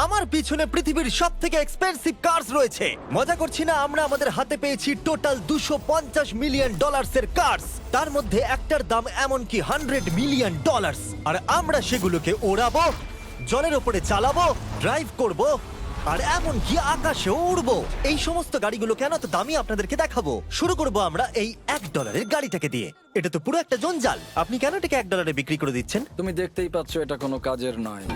আমার পিছনে পৃথিবীর সব থেকে এক্সপেন্সিভ কার্স রয়েছে। মজা করছি না, আমরা আমাদের হাতে পেয়েছি টোটাল $250 মিলিয়ন এর কার্স। তার মধ্যে একটার দাম এমনকি $100 মিলিয়ন। আর আমরা সেগুলোকে ওড়াবো, জলের ওপরে চালাবো, ড্রাইভ করব, আর এমনকি আকাশেও উড়বো। এই সমস্ত গাড়িগুলো কেন তো দামি আপনাদেরকে দেখাবো। শুরু করব আমরা এই $1 গাড়িটাকে দিয়ে। এটা তো পুরো একটা জঞ্জাল। আপনি কেন এটাকে $1 বিক্রি করে দিচ্ছেন? তুমি দেখতেই পাচ্ছ এটা কোনো কাজের নয়।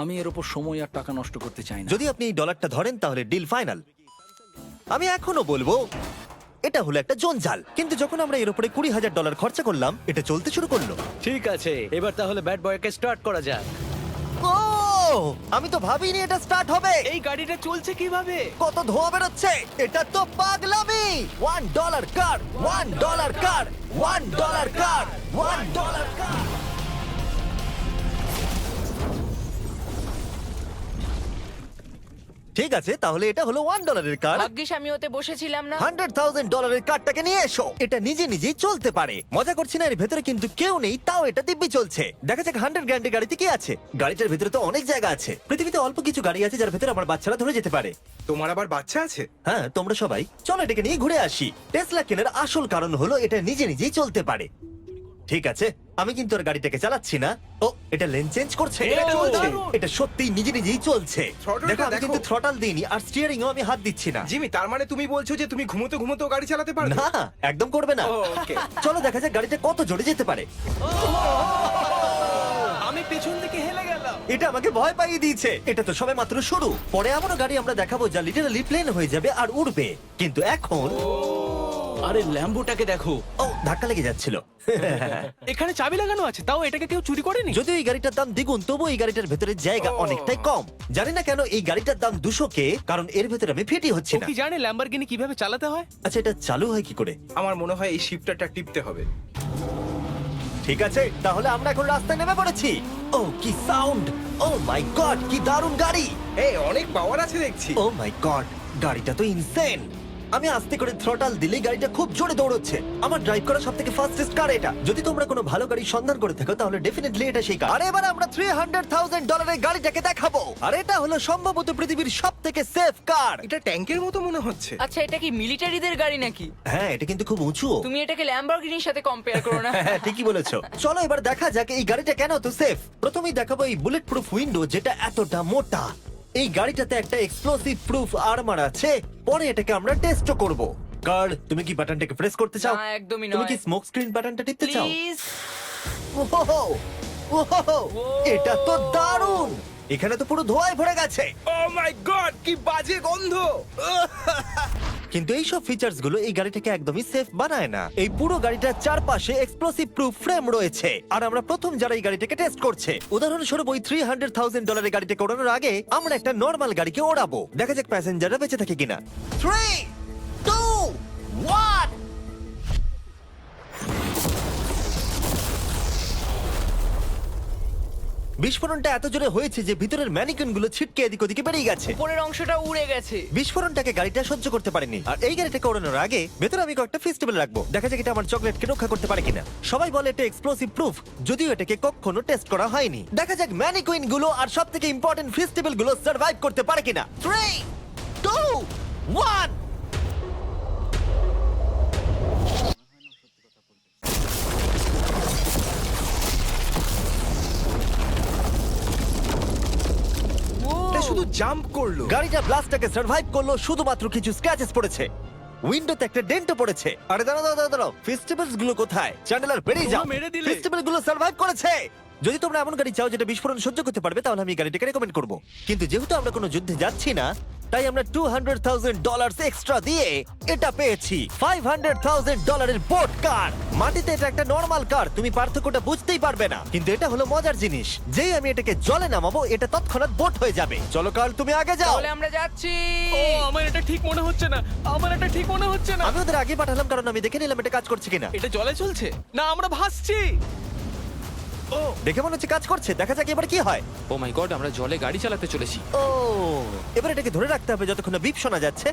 আমি এর উপর সময় আর টাকা নষ্ট করতে চাই না। যদি আপনি এই ডলারটা ধরেন তাহলে ডিল ফাইনাল। আমি এখনো বলবো এটা হলো একটা জঞ্জাল, কিন্তু যখন আমরা এর উপরে $20,000 খরচা করলাম, এটা চলতে শুরু করলো। ঠিক আছে, এবার তাহলে ব্যাড বয়কে স্টার্ট করা যাক। ও, আমি তো ভাবিনি এটা স্টার্ট হবে। এই গাড়িটা চলছে কিভাবে? কত ধোঁয়া বেরোচ্ছে, এটা তো পাগলামি। $1 কার, $1 কার, $1 কার, $1 কার। ঠিক আছে, তাহলে এটা হলো $1 কার। ভাগ্যিস আমি ওতে বসেছিলাম না। $100,000 কারটাকে নিয়ে এসো। এটা নিজে নিজেই চলতে পারে। মজা করছি না, এর ভেতরে কিন্তু কেউ নেই, তাও এটা দিব্যি চলছে। দেখা যাক 100 গ্র্যান্ডের গাড়িতে কি আছে। গাড়িটার ভেতরে তো অনেক জায়গা আছে। পৃথিবীতে অল্প কিছু গাড়ি আছে যার ভেতরে আমার বাচ্চারা ধরে যেতে পারে। তোমার আবার বাচ্চা আছে? হ্যাঁ, তোমরা সবাই চলো এটাকে নিয়ে ঘুরে আসি। টেসলা কেনার আসল কারণ হলো এটা নিজে নিজেই চলতে পারে। ঠিক আছে, আমি কিন্তু আর গাড়িটাকে চালাচ্ছি না। ও, এটা লেন চেঞ্জ করছে। এটা চলছে। এটা সত্যিই নিজে নিজেই চলছে। Throttle-টা দেখো, আমি দেখো। কিন্তু থ্রটাল দিইনি, আর স্টিয়ারিংও আমি হাত দিচ্ছি না। জিমি, তার মানে তুমি বলছো যে তুমি ঘুমোতে ঘুমোতেও গাড়ি চালাতে পারবে? না, একদম করবে না। ও, okay. চলো দেখা যাক গাড়িটা কত জোরে যেতে পারে। আমি পেছন থেকে হেলে গেলাম। এটা আমাকে ভয় পাইয়ে দিয়েছে। এটা তো সবে মাত্র শুরু। পরে এমনও গাড়ি আমরা দেখাবো যা লিটারালি প্লেন হয়ে যাবে আর উড়বে। কিন্তু এখন আরে ল্যাম্বোটাকে দেখো, ও, ধাক্কা লেগে যাচ্ছিল। এখানে চাবি লাগানো আছে, তাও এটাকে কেউ চুরি করেনি। যদিও এই গাড়িটার দাম দ্বিগুণ, তবু এই গাড়িটার ভেতরে জায়গা অনেকটাই কম। জানি না কেন এই গাড়িটার দাম 200K, কারণ এর ভেতরে আমি ফিটি হচ্ছে ও না। কি জানে ল্যাম্বরগিনি কিভাবে চালাতে হয়? আচ্ছা, এটা চালু হয় কি করে? আমার মনে হয় এই শিফটারটা টিপতে হবে। ঠিক আছে, তাহলে আমরা এখন রাস্তায় নেমে পড়েছি। ও, কি সাউন্ড! ও মাই গড, কি দারুণ গাড়ি! এই অনেক পাওয়ার আছে দেখছি। ও মাই গড, গাড়িটা তো ইনসেন। আমি আস্তে করে থ্রটাল দিলেই গাড়িটা খুব জোরে দৌড়চ্ছে। আমার ড্রাইভ করা সবথেকে ফাস্টেস্ট কার এটা। যদি তোমরা কোনো ভালো গাড়ির সন্ধান করে থাকো তাহলে ডেফিনেটলি এটা সেই কার। আর এবার আমরা $300,000 এর গাড়িটাকে দেখাবো। আর এটা হলো সম্ভবত পৃথিবীর সবথেকে সেফ কার। এটা ট্যাঙ্কের মতো মনে হচ্ছে। আচ্ছা, এটা কি মিলিটারিদের গাড়ি নাকি? হ্যাঁ, এটা কিন্তু খুব উঁচু। তুমি এটাকে ল্যাম্বরগিনির সাথে কম্পেয়ার করো না। হ্যাঁ, ঠিকই বলেছো। চলো এবার দেখা যাক এই গাড়িটা কেন তো সেফ। প্রথমেই দেখাবো এই বুলেট প্রুফ উইন্ডো, যেটা এতটা মোটা। এই গাড়িটাতে একটা এক্সপ্লোসিভ প্রুফ আর্মার আছে। পরে এটাকে আমরা টেস্টও করব। কার, তুমি কি বাটনটাকে প্রেস করতে চাও? না, একদমই তুমি নয়। কি স্মোক স্ক্রিন বাটনটা টিপতে চাও? প্লিজ। ওহো, ওহো, এটা তো দারুণ। এখানে তো পুরো ধোঁয়ায় ভরে গেছে। ও মাই গড, কি বাজে গন্ধ! কিন্তু এই সব ফিচার্স গুলো এই গাড়িটাকে একদমই সেফ বানায় না। এই পুরো গাড়িটার চারপাশে এক্সপ্লোসিভ প্রুফ ফ্রেম রয়েছে, আর আমরা প্রথম যারা এই গাড়িটাকে টেস্ট করছে। উদাহরণস্বরূপ ওই $300,000 গাড়িটাকে ওড়ানোর আগে আমরা একটা নর্মাল গাড়িকে ওড়াবো। দেখা যাক প্যাসেঞ্জাররা বেঁচে থাকে কিনা। 3, 2, 1। বিস্ফোরণটা এত জোরে হয়েছে যে ভিতরের ম্যানিকুইন গুলো ছিটকে এদিক ওদিকে বেরিয়ে গেছে। উপরের অংশটা উড়ে গেছে। বিস্ফোরণটাকে গাড়িটা সহ্য করতে পারেনি। আর এই গাড়িটাকে ওড়ানোর আগে ভেতরে আমি কয়েকটা ফেস্টিভ্যাল রাখবো, দেখা যাক এটা আমার চকলেটকে রক্ষা করতে পারে কিনা। সবাই বলে এটা এক্সপ্লোসিভ প্রুফ, যদিও এটাকে কখনো টেস্ট করা হয়নি। দেখা যাক ম্যানিকুইন গুলো আর সব থেকে ইম্পর্টেন্ট ফেস্টিভ্যাল গুলো সার্ভাইভ করতে পারে কিনা। 3, 2, 1। এটা শুধু জাম্প করলো। গাড়িটা ব্লাস্টটাকে সার্ভাইভ করলো, শুধুমাত্র কিছু স্ক্র্যাচেস পড়েছে। উইন্ডোতে একটা ডেন্টও পড়েছে। আরে দাঁড়াও দাঁড়াও দাঁড়াও, ফেস্টিভ্যালস গুলো কোথায়? চ্যান্ডেলার বেরিয়ে যাও। তোমরা মেরে দিলে। ফেস্টিভ্যাল গুলো সার্ভাইভ করেছে। যদি তোমরা এমন গাড়ি চাও যেটা বিস্ফোরণ সহ্য করতে পারবে, তাহলে আমি এই গাড়িটাকে রেকমেন্ড করব। কিন্তু যেহেতু আমরা কোনো যুদ্ধে যাচ্ছি না, তাই আমরা $200,000 এক্সট্রা দিয়ে এটা পেয়েছি। $500,000 এর বোট কার। মাটিতে এটা একটা নর্মাল কার, তুমি পার্থক্যটা বুঝতেই পারবে না। কিন্তু এটা হলো মজার জিনিস, যেই আমি এটাকে জলে নামাবো এটা তৎক্ষণাৎ বোট হয়ে যাবে। চলো কার, তুমি আগে যাও। তাহলে আমরা যাচ্ছি। ও, আমার এটা ঠিক মনে হচ্ছে না, আমার এটা ঠিক মনে হচ্ছে না। আমি ওদের আগে পাঠালাম কারণ আমি দেখে নিলাম এটা কাজ করছে কিনা। এটা জলে চলছে না, আমরা ভাসছি। ও, দেখে মনে হচ্ছে কাজ করছে, দেখা যাক এবার কি হয়। ও মাই গড, আমরা জলে গাড়ি চালাতে চলেছি। ও, এবার এটাকে ধরে রাখতে হবে যতক্ষণ না বিপ শোনা যাচ্ছে।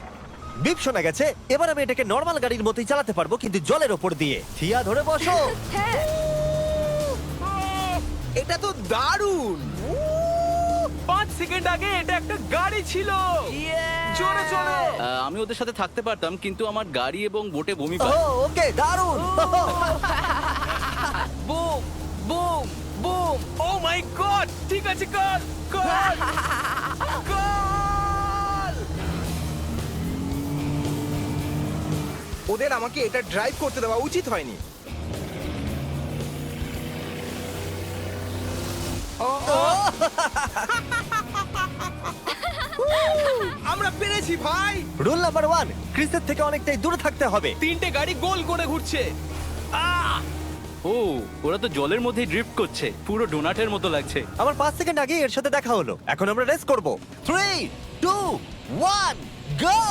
বিপ শোনা গেছে, এবার আমি এটাকে নর্মাল গাড়ির মতোই চালাতে পারবো, কিন্তু জলের ওপর দিয়ে। থিয়া, ধরে বসো। হ্যাঁ। এটা তো দারুণ! 5 সেকেন্ড আগে এটা একটা গাড়ি ছিল। জোরে চলো। আমি ওদের সাথে থাকতে পারতাম কিন্তু আমার গাড়ি এবং বোটে বমি ও পায়। ওকে দারুণ বুম বুম বুম। ও মাই গড, ঠিক আছে, কর কর কর। ওদের আমাকে এটা ড্রাইভ করতে দেওয়া উচিত হয়নি। আমরা পেরেছি ভাই। রুল নাম্বার 1, ক্রিসের থেকে অনেকটাই দূরে থাকতে হবে। 3টে গাড়ি গোল করে ঘুরছে। ও ওরা তো জলের মধ্যেই ড্রিফট করছে, পুরো ডোনাটের মতো লাগছে। আমার 5 সেকেন্ড আগে এর সাথে দেখা হলো। এখন আমরা রেস করব। 3 2 1 গো!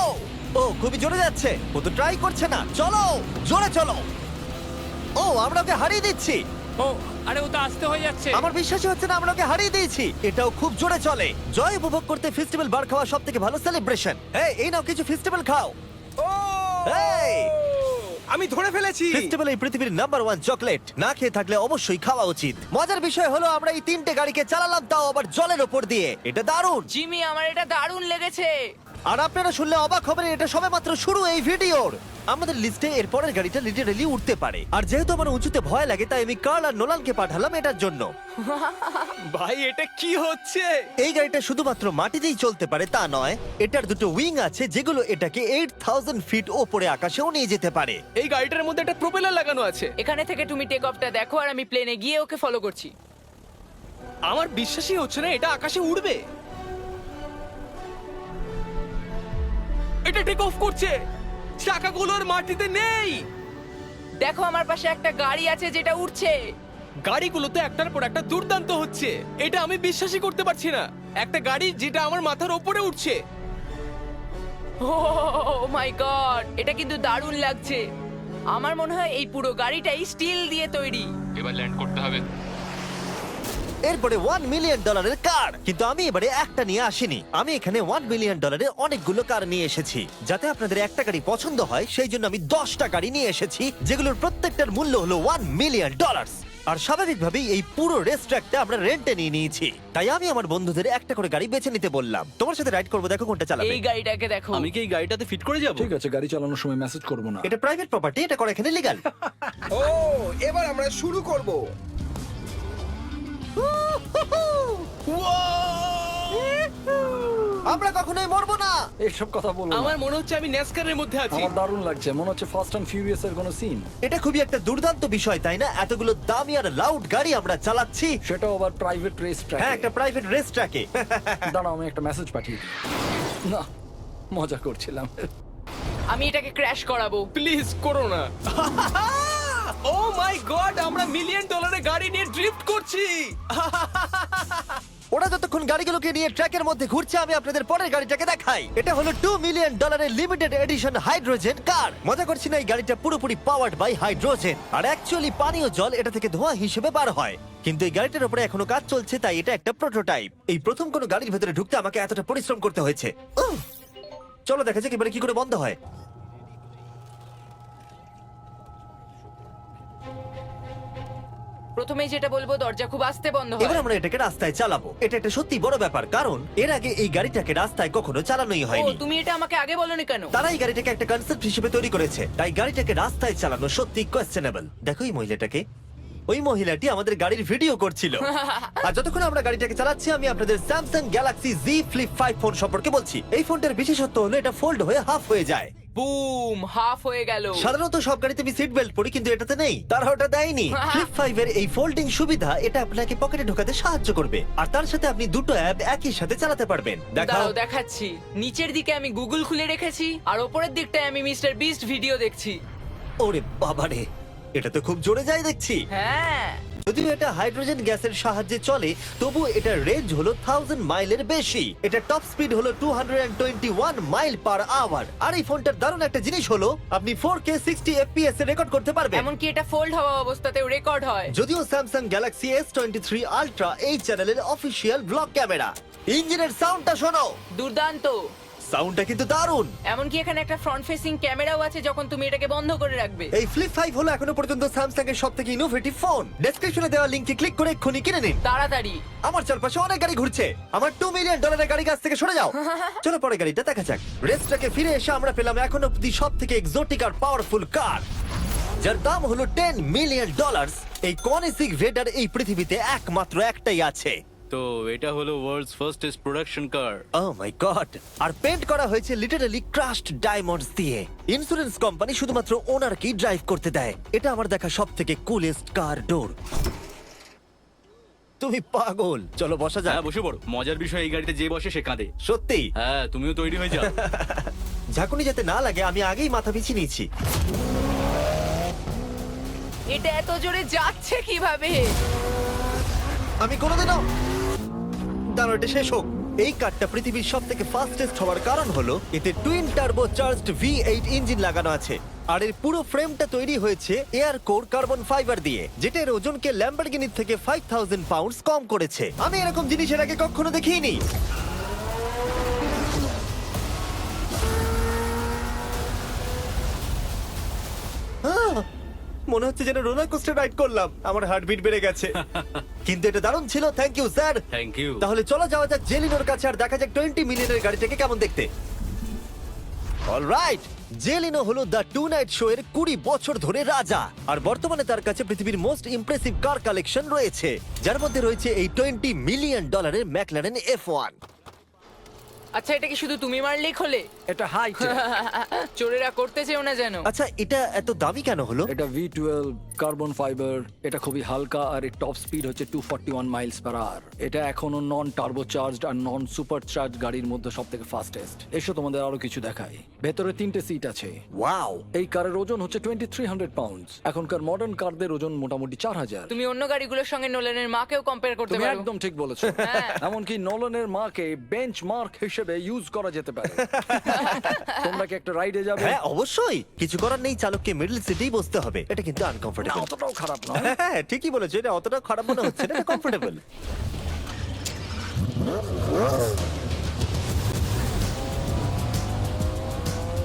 ও খুবই জোরে যাচ্ছে। ও তো ট্রাই করছে না। চলো জোরে চলো। ও আমরা ওকে হারিয়ে দিচ্ছি। ও আরে ও তো আসতে হয়ে যাচ্ছে। আমার বিশ্বাসই হচ্ছে না আমরা ওকে হারিয়ে দিয়েছি। এটাও খুব জোরে চলে। জয় উপভোগ করতে ফেস্টিভ্যাল বার খাওয়া সব থেকে ভালো সেলিব্রেশন। এই নাও কিছু ফেস্টিভ্যাল খাও। ও এই! আমি ধরে ফেলেছি। ফেস্টিভ্যাল এই পৃথিবীর নাম্বার 1 চকলেট। না খেয়ে থাকলে অবশ্যই খাওয়া উচিত। মজার বিষয় হলো আমরা এই 3টে গাড়িকে চালালাম, তাও আবার জলের ওপর দিয়ে। এটা দারুণ। জিমি, আমার এটা দারুণ লেগেছে। আর আপনারা শুনলে অবাক হবেন, এটা সবেমাত্র শুরু এই ভিডিওর। আমাদের লিস্টে এর পরের গাড়িটা লিটারালি উঠতে পারে। আর যেহেতু আমার উঁচুতে ভয় লাগে, তাই আমি কার্ল আর নোলানকে পাঠালাম এটার জন্য। ভাই এটা কি হচ্ছে? এই গাড়িটা শুধুমাত্র মাটিতেই চলতে পারে তা নয়, এটার দুটো উইং আছে যেগুলো এটাকে 8000 ফিট ওপরে আকাশেও নিয়ে যেতে পারে। এই গাড়িটার মধ্যে একটা প্রপেলার লাগানো আছে। এখানে থেকে তুমি টেক অফটা দেখো আর আমি প্লেনে গিয়ে ওকে ফলো করছি। আমার বিশ্বাসই হচ্ছে না এটা আকাশে উড়বে। এটা টেক অফ করছে, চাকাগুলোর মাটিতে নেই। দেখো আমার পাশে একটা গাড়ি আছে যেটা উঠছে। গাড়িগুলো তো একটার পর একটা দুর্দান্ত হচ্ছে। এটা আমি বিশ্বাসই করতে পারছি না, একটা গাড়ি যেটা আমার মাথার ওপরে উঠছে। ও মাই গড, এটা কিন্তু দারুণ লাগছে। আমার মনে হয় এই পুরো গাড়িটাই স্টিল দিয়ে তৈরি। এবার ল্যান্ড করতে হবে। এরপরে $1 মিলিয়ন কার। কিন্তু আমি এবারে একটা নিয়ে আসিনি। আমি এখানে $1 মিলিয়ন অনেকগুলো কার নিয়ে এসেছি। যাতে আপনাদের একটা গাড়ি পছন্দ হয় সেই জন্য আমি 10টা গাড়ি নিয়ে এসেছি, যেগুলোর প্রত্যেকটার মূল্য হলো $1 মিলিয়ন। আর স্বাভাবিকভাবেই এই পুরো রেস ট্র্যাকটা আমরা রেন্টে নিয়ে নিয়েছি। তাই আমি আমার বন্ধুদের একটা করে গাড়ি বেছে নিতে বললাম। তোমার সাথে রাইড করবো, দেখো কোনটা চালাবে। এই গাড়িটাকে দেখো। আমি কি এই গাড়িটাতে ফিট করে যাব? ঠিক আছে, গাড়ি চালানোর সময় মেসেজ করবো না। এটা প্রাইভেট প্রপার্টি, এটা করা এখানে লিগ্যাল। ও এবার আমরা শুরু করব। আমরা কখনোই মরবো না। এইসব কথা বলো না। আমার মনে হচ্ছে আমি ন্যাসকারের মধ্যে আছি। আমার দারুণ লাগছে, মনে হচ্ছে ফাস্ট অ্যান্ড ফিউরিয়াস এর কোনো সিন। এটা খুবই একটা দুর্দান্ত বিষয়, তাই না? এতগুলো দামি আর লাউড গাড়ি আমরা চালাচ্ছি। সেটাও আবার প্রাইভেট রেস ট্র্যাক। হ্যাঁ, একটা প্রাইভেট রেস ট্র্যাকে। দাঁড়াও, আমি একটা মেসেজ পাঠিয়ে দিই। না, মজা করছিলাম। আমি এটাকে ক্র্যাশ করাবো। প্লিজ করো না। ও মাই গড, আমরা $1 মিলিয়ন গাড়ি নিয়ে ড্রিফট করছি। ওরা যতক্ষণ গাড়িগুলোকে নিয়ে ট্র্যাকের মধ্যে ঘুরছে, আমি আপনাদের পরের গাড়িটাকে দেখাই। এটা হলো $2 million limited edition hydrogen car. মজা করছি না, এই গাড়িটা পুরোপুরি পাওয়ার্ড বাই হাইড্রোজেন। আর অ্যাকচুয়ালি পানীয় জল এটা থেকে ধোঁয়া হিসেবে বার হয়। কিন্তু এই গাড়িটার উপরে এখনো কাজ চলছে, তাই এটা একটা প্রোটোটাইপ। এই প্রথম কোনো গাড়ির ভেতরে ঢুকতে আমাকে এতটা পরিশ্রম করতে হয়েছে। চলো দেখা যাক এবারে কি করে বন্ধ হয়। প্রথমেই যেটা বলবো, দরজা খুব আস্তে বন্ধ এবার হয়। আমরা এটাকে রাস্তায় চালাবো। এটা একটা সত্যি বড় ব্যাপার, কারণ এর আগে এই গাড়িটাকে রাস্তায় কখনো চালানোই ও, হয়নি। তুমি এটা আমাকে আগে বলনি কেন? তারা এই গাড়িটাকে একটা কনসেপ্ট হিসেবে তৈরি করেছে, তাই গাড়িটাকে রাস্তায় চালানো সত্যি কোয়েশ্চেনেবল। দেখো এই মহিলাটাকে, ওই মহিলাটি আমাদের গাড়ির ভিডিও করছিল। আর যতক্ষণ আমরা গাড়িটাকে চালাচ্ছি, আমি আপনাদের Samsung Galaxy Z Flip 5 phone সম্পর্কে বলছি। এই ফোনটার বিশেষত্ব হলো এটা ফোল্ড হয়ে হাফ হয়ে যায়। বুম, হাফ হয়ে গেল। সাধারণত সব গাড়িতে আমি সিট বেল্ট পরি, কিন্তু এটাতে নেই। তারা ওটা দেয়নি। ফ্লিপ 5 এর এই ফোল্ডিং সুবিধা এটা আপনাকে পকেটে ঢোকাতে সাহায্য করবে। আর তার সাথে আপনি দুটো অ্যাপ একই সাথে চালাতে পারবেন। দেখাও। দাঁড়াও দেখাচ্ছি। নিচের দিকে আমি গুগল খুলে রেখেছি, আর ওপরের দিকটায় আমি মিস্টার বিস্ট ভিডিও দেখছি। ওরে বাবারে, এটা তো খুব জোরে যায় দেখছি। হ্যাঁ, যদিও এটা হাইড্রোজেন গ্যাসের সাহায্যে চলে, তবু এটার রেঞ্জ হলো 1000 মাইলের বেশি। এটা টপ স্পিড হলো 221 মাইল পার আওয়ার। আর এই ফোনটার দারুণ একটা জিনিস হলো আপনি 4K 60 FPS এ রেকর্ড করতে পারবেন। এমনকি এটা ফোল্ড হওয়া অবস্থাতেও রেকর্ড হয়। যদিও স্যামসাং গ্যালাক্সি S23 আলট্রা এই চ্যানেলের অফিসিয়াল ব্লগ ক্যামেরা। ইঞ্জিনের সাউন্ডটা শোনো। দুর্দান্ত। সাউন্ডটা কিন্তু দারুণ। এমনকি এখানে একটা ফ্রন্ট ফেসিং ক্যামেরাও আছে যখন তুমি এটাকে বন্ধ করে রাখবে। এই ফ্লিপ 5 হলো এখনো পর্যন্ত স্যামসাং এর সবথেকে ইনোভেটিভ ফোন। ডেসক্রিপশনে দেওয়া লিংকে ক্লিক করে এক্ষুনি কিনে নিন। তাড়াতাড়ি। আমার চারপাশে অনেক গাড়ি ঘুরছে। আমার $2 মিলিয়ন গাড়ি কাছ থেকে সরে যাও। চলো পরে গাড়িটা দেখা যাক। রেসটাকে ফিরে এসে আমরা পেলাম এখন অব্দি সবথেকে এক্সোটিক আর পাওয়ারফুল কার, যার দাম হলো $10 মিলিয়ন। এই কনিসিক ভেডার এই পৃথিবীতে একমাত্র একটাই আছে। তো এটা হলো ওয়ার্ল্ডস ফার্স্টেস্ট প্রোডাকশন কার। ও মাই গড! আর পেন্ট করা হয়েছে লিটারালি ক্রাশড ডায়মন্ডস দিয়ে। ইন্স্যুরেন্স কোম্পানি শুধুমাত্র ওনারকেই ড্রাইভ করতে দেয়। এটা আমার দেখা সবথেকে কুলেস্ট কার ডোর। তুমি পাগল। চলো বসা যাক। হ্যাঁ বসে পড়ো। মজার বিষয় এই গাড়িতে যে বসে সে কাঁদে। সত্যি হ্যাঁ তুমিও তৈরি হয়ে যাও। ঝাঁকুনি যাতে না লাগে আমি আগেই মাথা পিছিয়ে নিয়েছি। এটা এত জোরে যাচ্ছে কিভাবে? আমি কোনোদিনও দাঁড়ো, এটা শেষ হোক। এই কারটা পৃথিবীর সব থেকে ফাস্টেস্ট হওয়ার কারণ হলো এতে twin turbo charged V8 engine লাগানো আছে। আর এর পুরো ফ্রেমটা তৈরি হয়েছে এয়ার কোর কার্বন ফাইবার দিয়ে, যেটা এর ওজনকে ল্যাম্বরগিনির থেকে 5000 পাউন্ডস কম করেছে। আমি এরকম জিনিস এর আগে কখনো দেখিনি। মনে হচ্ছে যেন রোলার কোস্টার রাইড করলাম। আমার হার্টবিট বেড়ে গেছে। কিন্তু এটা দারুণ ছিল। Thank you sir. Thank you. তাহলে চলো যাওয়া যাক জেলিনোর কাছে আর দেখা যাক 20 মিলিয়নের গাড়িটাকে কেমন দেখতে। অলরাইট, জেলিনো হলো দ্য টু নাইট শো এর 20 বছর ধরে রাজা। আর বর্তমানে তার কাছে পৃথিবীর মোস্ট ইমপ্রেসিভ কার কালেকশন রয়েছে, যার মধ্যে রয়েছে এই $20 মিলিয়ন ম্যাকলারেন F1। আচ্ছা, এটা কি শুধু তুমি মারলেই খোলে? এটা হাই চোরেরা করতে চেও না যেন। আচ্ছা, এটা এত দামি কেন হলো? এটা V12 কার্বন ফাইবার। এটা খুবই হালকা আর এর টপ স্পিড হচ্ছে 241 মাইলস পার আওয়ার। এটা এখনো নন টার্বো চার্জড আর নন সুপার চার্জ গাড়ির মধ্যে সবথেকে ফাস্টেস্ট। এসো তোমাদের আরো কিছু দেখাই। ভেতরে 3টে সিট আছে। ওয়াও! এই কারের ওজন হচ্ছে 2300 পাউন্ডস। এখনকার মডার্ন কারদের ওজন মোটামুটি 4000। তুমি অন্য গাড়িগুলোর সঙ্গে নোলানের মাকেও কম্পেয়ার করতে তুমি পারো। একদম ঠিক বলেছো। হ্যাঁ। এমনকি নোলানের মাকে বেঞ্চমার্ক হিসেবে ইউজ করা যেতে পারে। তোমরা কি একটা রাইডে যাবে? হ্যাঁ অবশ্যই। কিছু করার নেই, চালককে মিডল সিটেই বসতে হবে। এটা কিন্তু না, আনকমফোর্টেবল। অতটাও খারাপ নয়। হ্যাঁ ঠিকই বলেছো, এটা অতটা খারাপ মনে হচ্ছে না, এটা কমফোর্টেবল।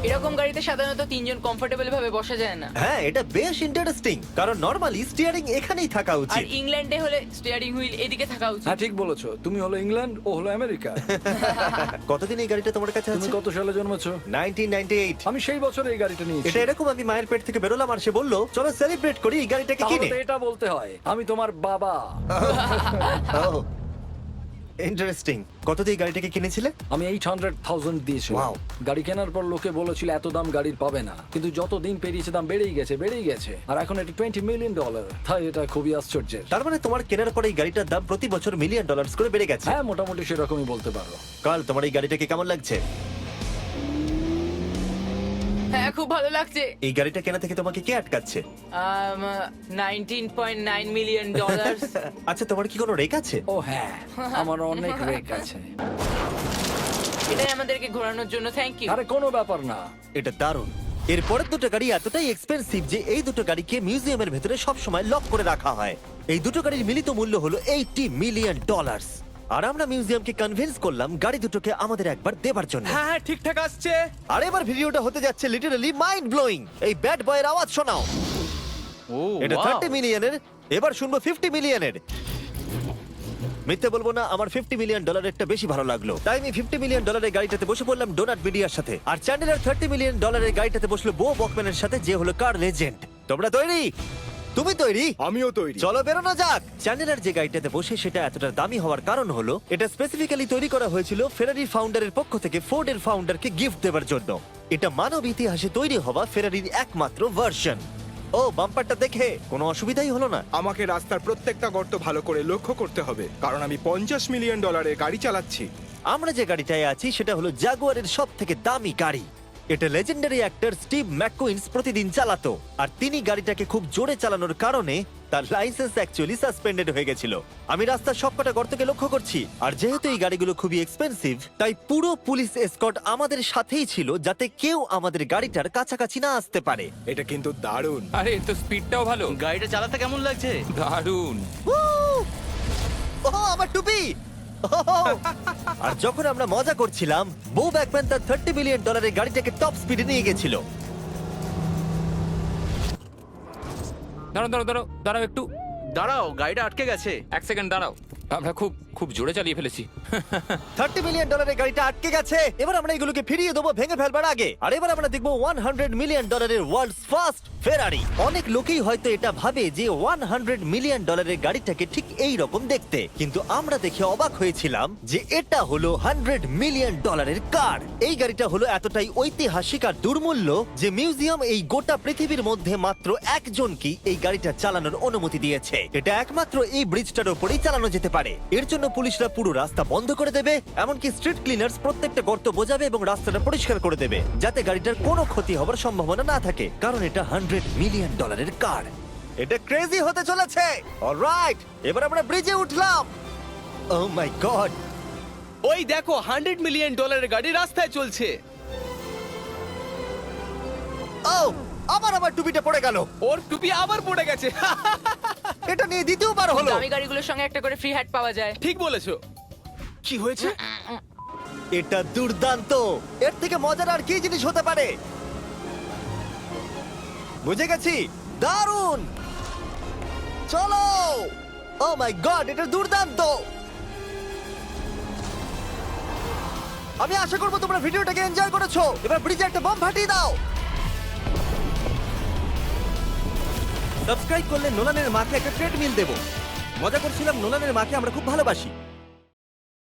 এরকম গাড়িতে সাধারণত তিনজন কমফোর্টেবল ভাবে বসা যায় না। হ্যাঁ এটা বেশ ইন্টারেস্টিং, কারণ নরমালি স্টিয়ারিং এখানেই থাকা আর উচিত। ইংল্যান্ডে হলে স্টিয়ারিং হুইল এদিকে থাকা উচিত। হ্যাঁ ঠিক বলেছো। তুমি হলো ইংল্যান্ড, ও হলো আমেরিকা। কতদিন এই গাড়িটা তোমার কাছে তুমি আছে? কত সালে জন্মেছো? 1998। আমি সেই বছর এই গাড়িটা নিয়েছি। এটা এরকম, আমি মায়ের পেট থেকে বেরোলাম আর সে বললো চলো সেলিব্রেট করি এই গাড়িটাকে তাহলে কিনে। তো এটা বলতে হয় আমি তোমার বাবা। ইন্টারেস্টিং। কত দিয়ে এই গাড়িটাকে কিনেছিলে? আমি 800,000 দিয়েছি। Wow. গাড়ি কেনার পর লোকে বলেছিল এত দাম গাড়ির পাবে না, কিন্তু যত দিন পেরিয়েছে দাম বেড়েই গেছে। আর এখন এটা $20 মিলিয়ন। তাই এটা খুবই আশ্চর্যের। তার মানে তোমার কেনার পরে এই গাড়িটার দাম প্রতি বছর $1 মিলিয়ন করে বেড়ে গেছে। হ্যাঁ মোটামুটি সেরকমই বলতে পারো। কাল তোমার এই গাড়িটাকে কেমন লাগছে? হ্যাঁ খুব ভালো লাগছে। এই গাড়িটা কেনা থেকে তোমাকে কে আটকাচ্ছে? $19.9 মিলিয়ন। আচ্ছা তোমার কি কোনো রেক আছে? ও হ্যাঁ, আমার অনেক রেক আছে। এটাই আমাদেরকে ঘোরানোর জন্য থ্যাংক ইউ। আরে কোনো ব্যাপার না। এটা দারুণ। এর পরের দুটো গাড়ি এতটাই এক্সপেন্সিভ যে এই দুটো গাড়িকে মিউজিয়ামের ভেতরে সব সময় লক করে রাখা হয়। এই দুটো গাড়ির মিলিত মূল্য হলো $80 মিলিয়ন। আর আমরা মিউজিয়ামকে কনভিন্স করলাম গাড়ি দুটোকে আমাদের একবার দেবার জন্য। হ্যাঁ হ্যাঁ ঠিকঠাক আসছে। আর এবার ভিডিওটা হতে যাচ্ছে লিটারালি মাইন্ড ব্লোয়িং। এই ব্যাড বয়ের আওয়াজ শোনাও। ও এটা wow! 30 মিলিয়নের, এবার শুনবো 50 মিলিয়নের। মিথ্যে বলবো না, আমার $50 মিলিয়ন বেশি ভালো লাগলো। তাই আমি $50 মিলিয়ন গাড়িটাতে বসে পড়লাম ডোনাট মিডিয়ার সাথে। আর চ্যান্ডেলার $30 মিলিয়ন গাড়িটাতে বসলো বো বকম্যানের সাথে, যে হলো কার লেজেন্ড। তোমরা তৈরি? তুমি তৈরি? আমিও তৈরি। চলো বেরোনো যাক। চ্যান্ডেলার যে গাড়িটাতে বসে সেটা এতটা দামি হওয়ার কারণ হলো এটা স্পেসিফিক্যালি তৈরি করা হয়েছিল ফেরারি ফাউন্ডারের পক্ষ থেকে ফোর্ডের ফাউন্ডারকে গিফট দেওয়ার জন্য। এটা মানব ইতিহাসে তৈরি হওয়া ফেরারির একমাত্র ভার্সন। ও বাম্পারটা দেখে কোনো অসুবিধাই হলো না। আমাকে রাস্তার প্রত্যেকটা গর্ত ভালো করে লক্ষ্য করতে হবে, কারণ আমি $50 মিলিয়ন গাড়ি চালাচ্ছি। আমরা যে গাড়িটায় আছি সেটা হলো জাগুয়ারের সব থেকে দামি গাড়ি। এটা লেজেন্ডারি অ্যাক্টর স্টিভ ম্যাককুইন্স প্রতিদিন চালাতো। আর তিনি গাড়িটাকে খুব জোরে চালানোর কারণে তার লাইসেন্স অ্যাকচুয়ালি সাসপেন্ডেড হয়ে গেছিল। আমি রাস্তার সবকটা গর্তকে লক্ষ্য করছি। আর যেহেতু এই গাড়িগুলো খুবই এক্সপেন্সিভ, তাই পুরো পুলিশ এসকর্ট আমাদের সাথেই ছিল, যাতে কেউ আমাদের গাড়িটার কাছাকাছি না আসতে পারে। এটা কিন্তু দারুণ। আরে এর তো স্পিডটাও ভালো। গাড়িটা চালাতে কেমন লাগছে? দারুণ। ও আমার টুপি! আর যখন আমরা মজা করছিলাম, বো ব্যাকম্যান তার $30 মিলিয়ন গাড়িটাকে টপ স্পিডে নিয়ে গেছিল। দাঁড়াও দাঁড়াও দাঁড়াও দাঁড়াও একটু দাঁড়াও, গাড়িটা আটকে গেছে। এক সেকেন্ড দাঁড়াও, আমরা খুব খুব জোরে চালিয়ে ফেলেছি। $30 মিলিয়ন গাড়িটা আটকে গেছে। এবার আমরা এগুলোকে ফিরিয়ে দেবো ভেঙে ফেলবার আগে। আর এবার আমরা দেখবো $100 মিলিয়ন ওয়ার্ল্ডস ফার্স্ট ফেরারি। অনেক লোকেই হয়তো এটা ভাবে যে $100 মিলিয়ন গাড়িটাকে ঠিক এই রকম দেখতে, কিন্তু আমরা দেখে অবাক হয়েছিলাম যে এটা হলো $100 মিলিয়ন কার। এই গাড়িটা হলো এতটাই ঐতিহাসিক আর দুর্মূল্য যে মিউজিয়াম এই গোটা পৃথিবীর মধ্যে মাত্র একজনকেই এই গাড়িটা চালানোর অনুমতি দিয়েছে। এটা একমাত্র এই ব্রিজটার উপরেই চালানো যেতে পারে। এর জন্য পুলিশরা পুরো রাস্তা বন্ধ করে দেবে, এমনকি স্ট্রিট ক্লিনার্স প্রত্যেকটা গর্ত বোঝাবে এবং রাস্তাটা পরিষ্কার করে দেবে, যাতে গাড়িটার কোনো ক্ষতি হবার সম্ভাবনা না থাকে, কারণ এটা $100 মিলিয়ন কার। এটা ক্রেজি হতে চলেছে। অলরাইট, এবার আমরা ব্রিজে উঠলাম। ও মাই গড, ওই দেখো $100 মিলিয়ন গাড়ি রাস্তায় চলছে। ও আমার টুপিটা পড়ে গেল। ওর টুপি আবার পড়ে গেছে। এটা নিয়ে দ্বিতীয়বার হলো। দামি গাড়িগুলোর সঙ্গে একটা করে ফ্রি হ্যাট পাওয়া যায়। ঠিক বলেছো। কি হয়েছে? এটা দুর্দান্ত। এর থেকে মজার আর কি জিনিস হতে পারে? বুঝে গেছি, দারুণ। চলো। ও মাই গড, এটা দুর্দান্ত। আমি আশা করবো তোমরা ভিডিওটাকে এনজয় করেছো। এবার ব্রিজে একটা বম ফাটিয়ে দাও। সাবস্ক্রাইব করলে নোলানের মাকে একটা ট্রেডমিল দেবো। মজা করছিলাম, নোলানের মাকে আমরা খুব ভালোবাসি।